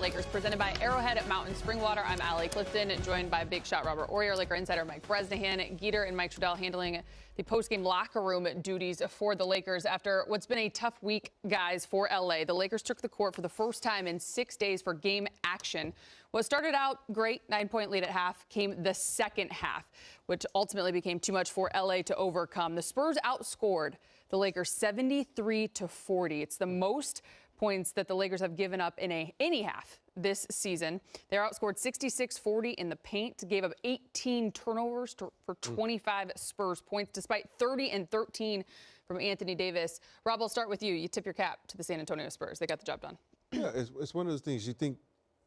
Lakers presented by Arrowhead at Mountain Springwater. I'm Allie Clifton, joined by Big Shot Robert Horry, Laker insider Mike Bresnahan, Geeter and Mike Trudell handling the postgame locker room duties for the Lakers after what's been a tough week, guys, for LA. The Lakers took the court for the first time in 6 days for game action. What started out great, 9-point lead at half, came the second half, which ultimately became too much for LA to overcome. The Spurs outscored the Lakers 73-40. It's the most points that the Lakers have given up in any half this season. They're outscored 66-40 in the paint, gave up 18 turnovers for 25 Spurs points, despite 30 and 13 from Anthony Davis. Rob, I'll start with you. You tip your cap to the San Antonio Spurs. They got the job done. Yeah, it's one of those things you think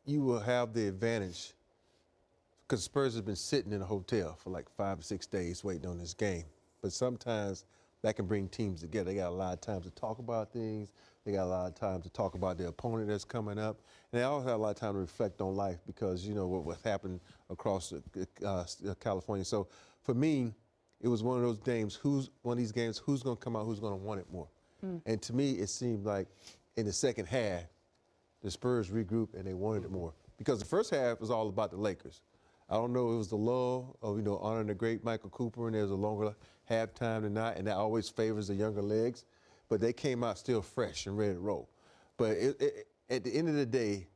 you will have the advantage because Spurs has been sitting in a hotel for like 5 or 6 days waiting on this game. But sometimes that can bring teams together. They got a lot of time to talk about things. They got a lot of time to talk about the opponent that's coming up. And they also have a lot of time to reflect on life because, you know, what's happened across California. So for me, it was one of those games, who's going to come out, who's going to want it more. And to me, it seemed like in the second half, the Spurs regrouped and they wanted it more. Because the first half was all about the Lakers. I don't know, it was the lull of, honoring the great Michael Cooper, and there's a longer halftime than not, and that always favors the younger legs. But they came out still fresh and ready to roll. But at the end of the day,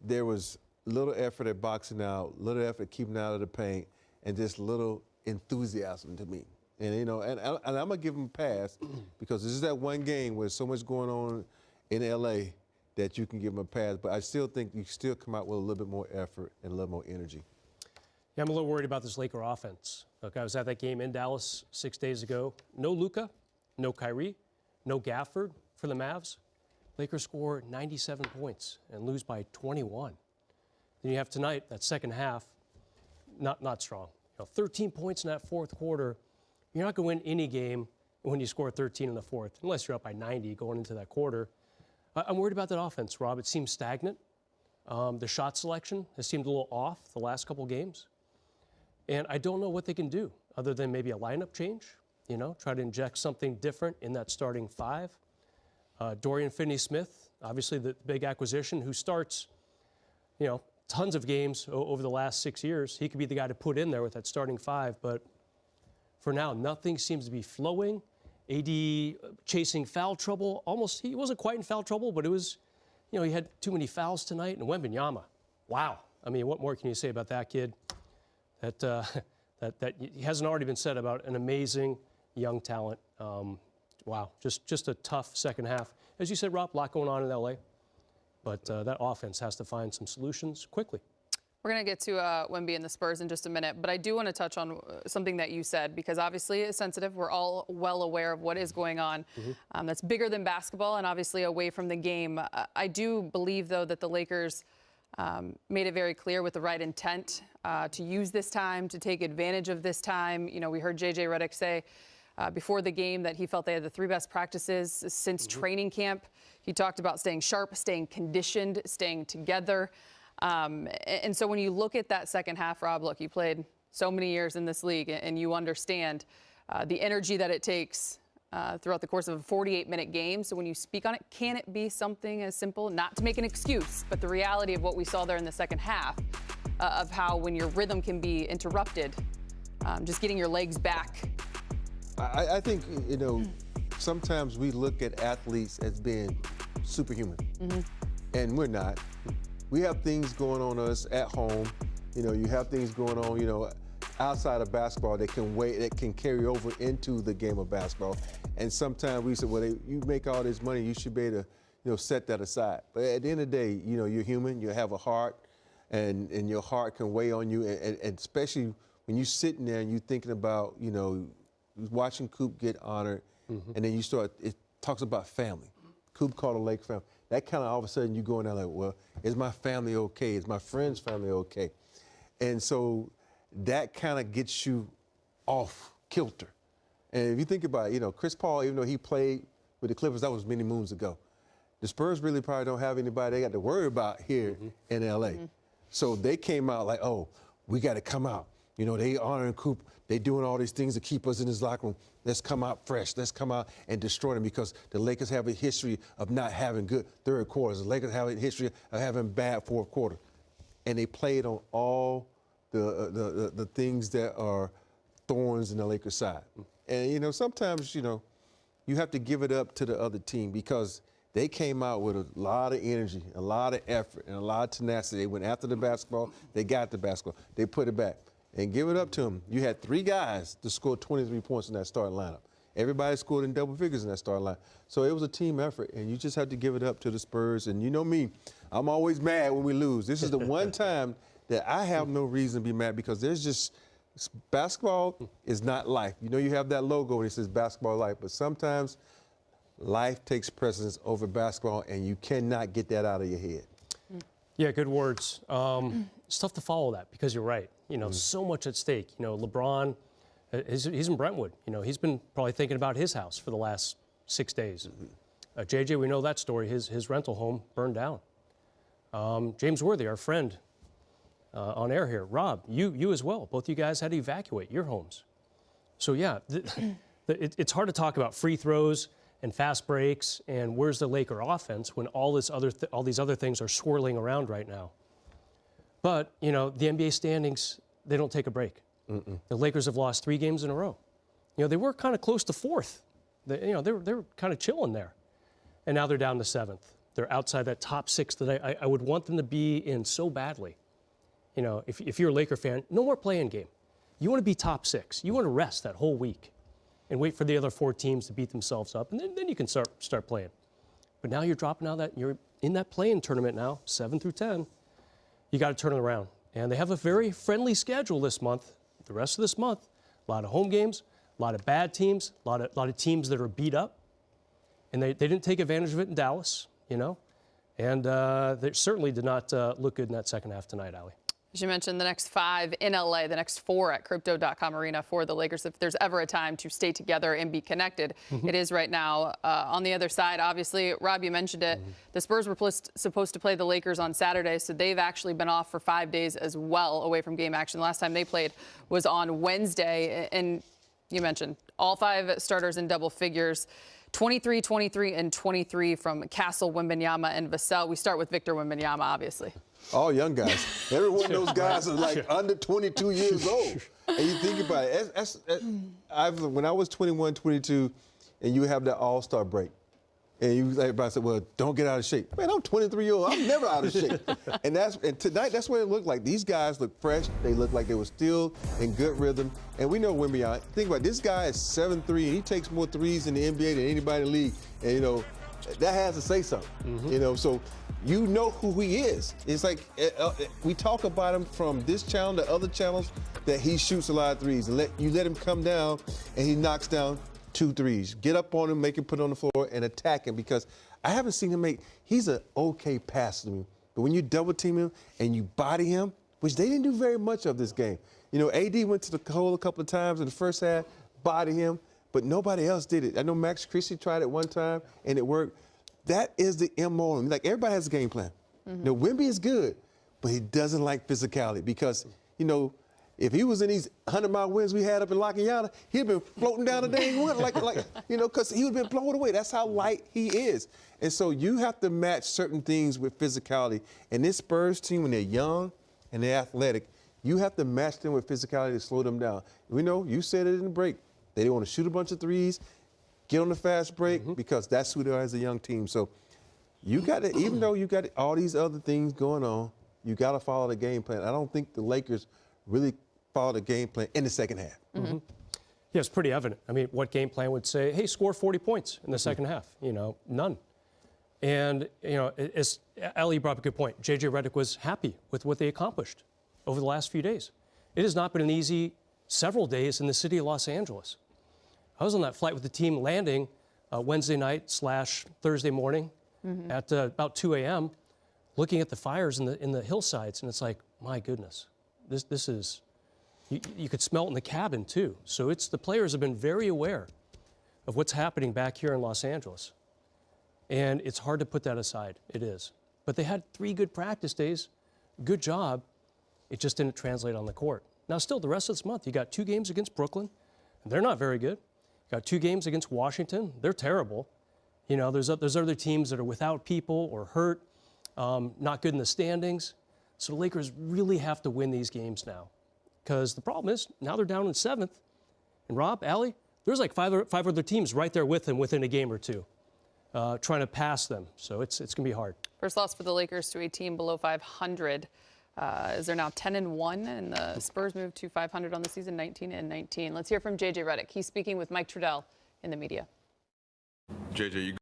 there was little effort at boxing out, little effort keeping out of the paint, and just little enthusiasm to me. And, and I'm going to give them a pass because this is that one game where so much going on in L.A. that you can give them a pass. But I still think you still come out with a little bit more effort and a little more energy. Yeah, I'm a little worried about this Laker offense. Look, I was at that game in Dallas 6 days ago. No Luka, no Kyrie, no Gafford for the Mavs. Lakers score 97 points and lose by 21. Then you have tonight, that second half, not strong. 13 points in that fourth quarter. You're not going to win any game when you score 13 in the fourth, unless you're up by 90 going into that quarter. I'm worried about that offense, Rob. It seems stagnant. The shot selection has seemed a little off the last couple games. And I don't know what they can do other than maybe a lineup change, try to inject something different in that starting five. Dorian Finney-Smith, obviously the big acquisition, who starts, tons of games over the last 6 years. He could be the guy to put in there with that starting five. But for now, nothing seems to be flowing. AD chasing foul trouble. Almost, he wasn't quite in foul trouble, but it was, he had too many fouls tonight. And Wembanyama, wow. I mean, what more can you say about that kid? That hasn't already been said about an amazing young talent. Wow, just a tough second half. As you said, Rob, a lot going on in LA, but that offense has to find some solutions quickly. We're going to get to Wemby and the Spurs in just a minute, but I do want to touch on something that you said, because obviously it's sensitive. We're all well aware of what is going on. That's bigger than basketball and obviously away from the game. I do believe, though, that the Lakers made it very clear with the right intent to use this time, to take advantage of this time. We heard J.J. Redick say before the game that he felt they had the 3 best practices since training camp. He talked about staying sharp, staying conditioned, staying together. And so when you look at that second half, Rob, look, you played so many years in this league and you understand the energy that it takes throughout the course of a 48-minute game. So when you speak on it, can it be something as simple, not to make an excuse, but the reality of what we saw there in the second half of how when your rhythm can be interrupted, just getting your legs back? I think, sometimes we look at athletes as being superhuman, and we're not. We have things going on us at home. You have things going on, outside of basketball that can carry over into the game of basketball. And sometimes we say, well, you make all this money, you should be able to, set that aside. But at the end of the day, you're human, you have a heart, and your heart can weigh on you. And especially when you're sitting there and you're thinking about, watching Coop get honored, and then it talks about family. Coop called a Lake family. That kind of all of a sudden you go in there like, well, is my family okay? Is my friend's family okay? And so that kind of gets you off kilter. And if you think about it, Chris Paul, even though he played with the Clippers, that was many moons ago. The Spurs really probably don't have anybody they got to worry about here in L.A. So they came out like, oh, we got to come out. You know, they honoring Coop. They doing all these things to keep us in this locker room. Let's come out fresh. Let's come out and destroy them because the Lakers have a history of not having good third quarters. The Lakers have a history of having bad fourth quarter. And they played on all the things that are thorns in the Lakers side. And, you know, sometimes, you know, you have to give it up to the other team because they came out with a lot of energy, a lot of effort, and a lot of tenacity. They went after the basketball. They got the basketball. They put it back. And give it up to them. You had 3 guys to score 23 points in that starting lineup. Everybody scored in double figures in that starting line. So it was a team effort, and you just have to give it up to the Spurs. And you know me, I'm always mad when we lose. This is the one time that I have no reason to be mad because there's just basketball is not life. You know you have that logo that says basketball life, but sometimes life takes precedence over basketball, and you cannot get that out of your head. Yeah, good words. It's tough to follow that because you're right. You know, so much at stake. You know, LeBron, he's in Brentwood. You know, he's been probably thinking about his house for the last 6 days. JJ, we know that story. His rental home burned down. James Worthy, our friend on air here. Rob, you as well. Both you guys had to evacuate your homes. So yeah, it's hard to talk about free throws and fast breaks and where's the Laker offense when all these other things are swirling around right now. But, you know, the NBA standings, they don't take a break. The Lakers have lost 3 games in a row. You know, they were kind of close to 4th. They were kind of chilling there. And now they're down to 7th. They're outside that top 6 that I would want them to be in so badly. You know, if you're a Laker fan, no more play-in game. You want to be top 6. You want to rest that whole week and wait for the other 4 teams to beat themselves up, and then you can start playing. But now you're dropping out you're in that play-in tournament now, 7 through 10. You got to turn it around. And they have a very friendly schedule this month. The rest of this month, a lot of home games, a lot of bad teams, a lot of teams that are beat up. And they didn't take advantage of it in Dallas, you know. And they certainly did not look good in that second half tonight, Allie. As you mentioned, the next 5 in LA, the next 4 at Crypto.com Arena for the Lakers. If there's ever a time to stay together and be connected, it is right now. On the other side, obviously, Rob, you mentioned it. The Spurs were supposed to play the Lakers on Saturday, so they've actually been off for 5 days as well away from game action. The last time they played was on Wednesday. And you mentioned all 5 starters in double figures. 23, 23, and 23 from Castle, Wembanyama, and Vassell. We start with Victor Wembanyama, obviously. All young guys. Every one of those guys are like under 22 years old. And you think about it. When I was 21, 22, and you have that all-star break, and everybody said, well, don't get out of shape. Man, I'm 23 years old. I'm never out of shape. and tonight, that's what it looked like. These guys look fresh. They look like they were still in good rhythm. And we know Wembanyama. Think about it. This guy is 7'3", and he takes more threes in the NBA than anybody in the league. And, you know, that has to say something. You know, so you know who he is. It's like we talk about him from this channel to other channels that he shoots a lot of threes. And you let him come down, and he knocks down 2 threes. Get up on him, make him put it on the floor, and attack him because I haven't seen him he's an okay passer to me. But when you double team him and you body him, which they didn't do very much of this game. You know, AD went to the hole a couple of times in the first half, body him, but nobody else did it. I know Max Christie tried it one time, and it worked. That is the MO. Like, everybody has a game plan. You know, Wemby is good, but he doesn't like physicality because, you know, if he was in these 100-mile winds we had up in La Canyada, he'd been floating down the dang wind, like you know, because he would have been blown away. That's how light he is. And so you have to match certain things with physicality. And this Spurs team, when they're young and they're athletic, you have to match them with physicality to slow them down. We know, you said it in the break, they want to shoot a bunch of threes, get on the fast break, because that's who they are as a young team. So you got to, even though you got all these other things going on, you got to follow the game plan. I don't think the Lakers really follow the game plan in the second half. Yeah, it's pretty evident. I mean, what game plan would say, hey, score 40 points in the second half? You know, none. And, you know, as Ali brought up a good point, J.J. Redick was happy with what they accomplished over the last few days. It has not been an easy several days in the city of Los Angeles. I was on that flight with the team landing Wednesday night / Thursday morning at about 2 a.m., looking at the fires in the hillsides, and it's like, my goodness, this is, you could smell it in the cabin too. So the players have been very aware of what's happening back here in Los Angeles. And it's hard to put that aside, it is. But they had 3 good practice days, good job. It just didn't translate on the court. Now, still, the rest of this month, you got 2 games against Brooklyn, and they're not very good. You got 2 games against Washington. They're terrible. You know, there's other teams that are without people or hurt, not good in the standings. So the Lakers really have to win these games now, because the problem is now they're down in 7th. And Rob, Allie, there's like five other teams right there with them within a game or two, trying to pass them. So it's going to be hard. First loss for the Lakers to a team below 500. Is they're now 10-1, and the Spurs moved to 500 on the season, 19-19. Let's hear from JJ Redick. He's speaking with Mike Trudell in the media. JJ, you